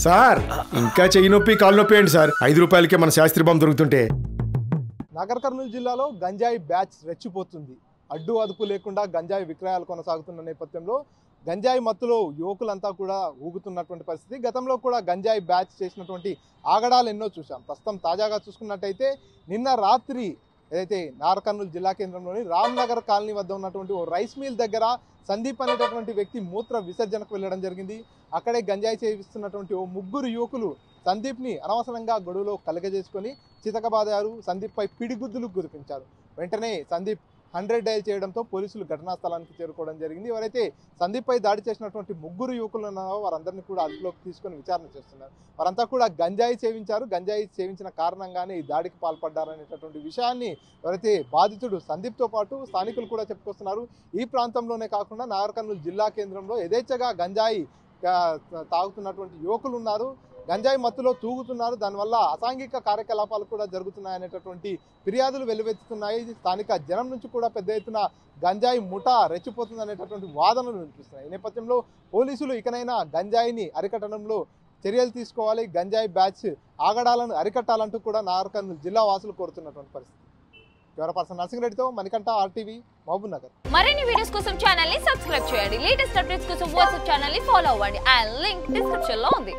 Sir ఇంకా చెయ్యి నొప్పి కాలు నొప్పి ఏంటి సార్? 5 రూపాయలకే మన శాస్త్రి బాంబు దొరుకుతుంటే. నగర్ కర్నూలు జిల్లాలో గంజాయి బ్యాచ్ రెచ్చిపోతుంది. అడ్డు అదుపు లేకుండా గంజాయి విక్రయాలు కొనసాగుతున్న నేపథ్యంలో గంజాయి మత్తులో యువకులంతా కూడా ఊగుతున్నటువంటి పరిస్థితి. గతంలో కూడా గంజాయి బ్యాచ్ చేసినటువంటి ఆగడాలు ఎన్నో చూసాం. ప్రస్తుతం తాజాగా చూసుకున్నట్టయితే నిన్న రాత్రి ఏదైతే నాగర్ కర్నూలు జిల్లా కేంద్రంలోని రామ్నగర్ కాలనీ వద్ద ఉన్నటువంటి ఓ రైస్ మిల్ దగ్గర సందీప్ అనేటటువంటి వ్యక్తి మూత్ర విసర్జనకు వెళ్ళడం జరిగింది. అక్కడే గంజాయి సేవిస్తున్నటువంటి ఓ 3 యువకులు సందీప్ని అనవసరంగా గొడవలో కలగజేసుకొని చితకబాదారు. సందీప్ పై పిడిగుద్దులు కురిపించారు. వెంటనే సందీప్ 100 డయల్ చేయడంతో పోలీసులు ఘటనా స్థలానికి చేరుకోవడం జరిగింది. ఎవరైతే సందీప్ పై దాడి చేసినటువంటి 3 యువకులు ఉన్నారో వారందరినీ కూడా అదుపులోకి తీసుకొని విచారణ చేస్తున్నారు. వారంతా కూడా గంజాయి సేవించారు. గంజాయి సేవించిన కారణంగానే ఈ దాడికి పాల్పడ్డారనేటటువంటి విషయాన్ని ఎవరైతే బాధితుడు సందీప్తో పాటు స్థానికులు కూడా చెప్పుకొస్తున్నారు. ఈ ప్రాంతంలోనే కాకుండా నాగర్ కర్నూలు జిల్లా కేంద్రంలో యథేచ్ఛగా గంజాయి తాగుతున్నటువంటి యువకులు ఉన్నారు. గంజాయి మత్తులో తూగుతున్నారు. దానివల్ల అసాంఘిక కార్యకలాపాలు కూడా జరుగుతున్నాయనేటటువంటి ఫిర్యాదులు వెల్లువెత్తుతున్నాయి. స్థానిక జనం నుంచి కూడా పెద్ద ఎత్తున గంజాయి ముఠా రెచ్చిపోతుంది అనేటటువంటి వాదనలు వినిపిస్తున్నాయి. ఈ నేపథ్యంలో పోలీసులు ఇకనైనా గంజాయిని అరికట్టడంలో చర్యలు తీసుకోవాలి. గంజాయి బ్యాచ్ ఆగడాలను అరికట్టాలంటూ కూడా నాగర్ కర్నూలు జిల్లా వాసులు కోరుతున్నటువంటి పరిస్థితి. కెమెరా పర్సన్ నర్సింగ్ రెడ్డితో మణికంఠ, RTV, మహబూబ్ నగర్. మరిన్ని వీడియోస్ కోసం ఛానల్ ని సబ్స్క్రైబ్ చేయండి. లేటెస్ట్ అప్డేట్స్ కోసం వాట్సాప్ ఛానల్ ని ఫాలో అవ్వండి. ఆ లింక్ డిస్క్రిప్షన్ లో ఉంది.